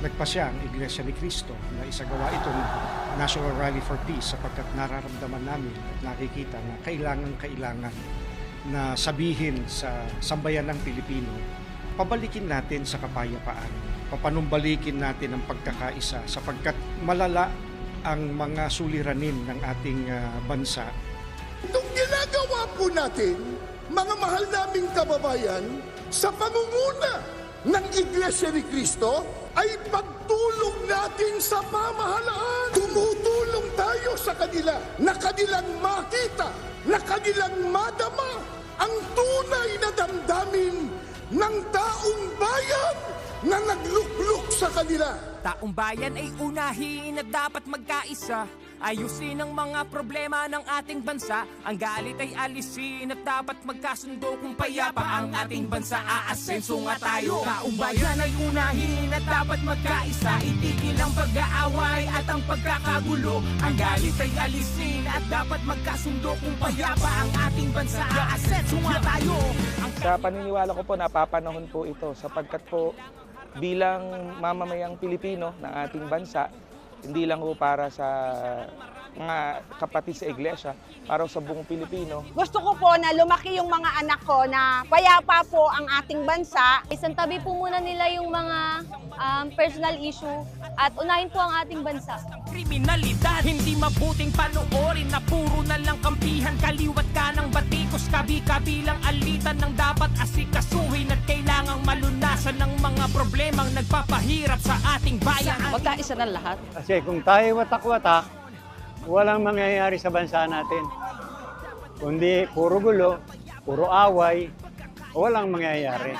nagpasya ang Iglesia ni Cristo na isagawa itong National Rally for Peace sapagkat nararamdaman namin at nakikita na kailangan na sabihin sa sambayan ng Pilipino, pabalikin natin sa kapayapaan, papanumbalikin natin ang pagkakaisa sapagkat malala ang mga suliranin ng ating bansa. Itong ginagawa po natin, mga mahal naming kababayan, sa pangunguna ng Iglesia ni Cristo, ay pagtulong natin sa pamahalaan. Tumutulong tayo sa kanila na kanilang makita, na kanilang madama ang tunay na damdamin ng taong bayan na naglukluk sa kanila. Taong bayan ay unahin at dapat magkaisa. Ayusin ang mga problema ng ating bansa. Ang galit ay alisin at dapat magkasundo kung payapa ang ating bansa. Aasenso nga tayo. Taong bayan ay unahin at dapat magkaisa. Itigil ang pag-aaway at ang pagkakagulo. Ang galit ay alisin at dapat magkasundo kung payapa ang ating bansa. Aasenso nga tayo. Sa paniniwala ko po, napapanahon po ito sapagkat po bilang mamamayang Pilipino ng ating bansa, hindi lang po para sa mga kapatid sa iglesia, para sa buong Pilipino. Gusto ko po na lumaki yung mga anak ko na payapa po ang ating bansa. Isantabi po muna nila yung mga personal issue at unahin po ang ating bansa. Kriminalidad, hindi mabuting panoorin na puro na lang kampihan, kaliwat ka ng batikos, kabi-kabilang alitan ng dapat asikasuhin at kailangang malunasan ng mga problemang nagpapahirap sa ating bayan. Magkaisa ng lahat. Kasi kung tayo watak-watak, walang mangyayari sa bansa natin. Kundi puro gulo, puro away, walang mangyayari.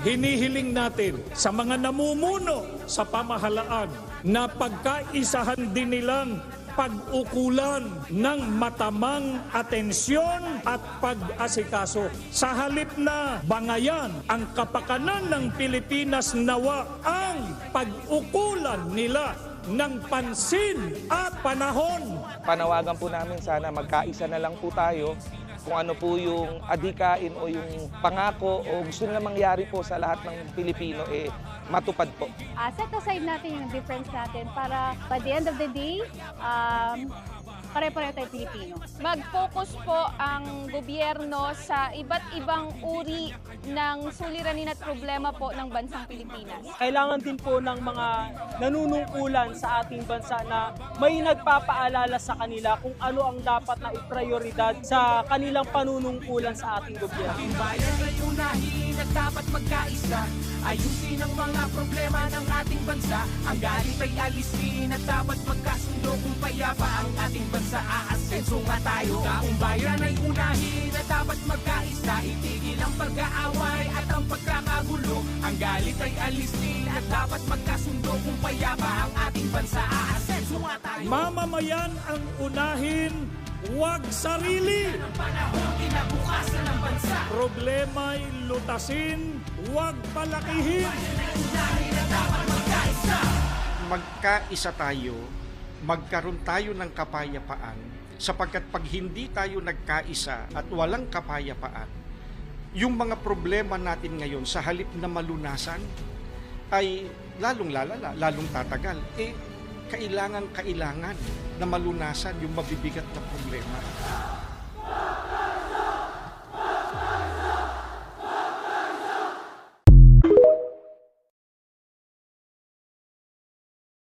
Hinihiling natin sa mga namumuno sa pamahalaan na pagkaisahan din nilang pag-ukulan ng matamang atensyon at pag-asikaso. Sa halip na bangayan ang kapakanan ng Pilipinas, nawa ang pag-ukulan nila ng pansin at panahon. Panawagan po namin sana magkaisa na lang po tayo kung ano po yung adhikain o yung pangako o gusto nila mangyari po sa lahat ng Pilipino, matupad po. Set aside natin yung difference natin para by the end of the day, pare-pareho tayo Pilipino. Mag-focus po ang gobyerno sa iba't ibang uri ng suliranin at problema po ng bansang Pilipinas. Kailangan din po ng mga nanunungkulan sa ating bansa na may nagpapaalala sa kanila kung ano ang dapat na iprioridad sa kanilang panunungkulan sa ating gobyerno. Ang bayan ay unahin at dapat magkaisa. Ayusin ang mga problema ng ating bansa. Ang galit ay alisin at dapat magkasundo kung payapa ang ating bansa. Aasenso nga tayo. Taong bayan ay unahin at dapat magkaisa. Itigil ang pag-aaway at ang pagkakagulo. Ang galit ay alisin at dapat magkasundo kung payapa ang ating bansa. Aasenso nga tayo. Mamamayan ang unahin, huwag sarili. Ang panahon, kinabukasan ng bansa. Problema'y lutasin, huwag palakihin. Magkaisa tayo, magkaroon tayo ng kapayapaan sapagkat pag hindi tayo nagkaisa at walang kapayapaan, yung mga problema natin ngayon sa halip na malunasan ay lalong lalala, lalong tatagal. Kailangan na malunasan yung mabibigat na problema.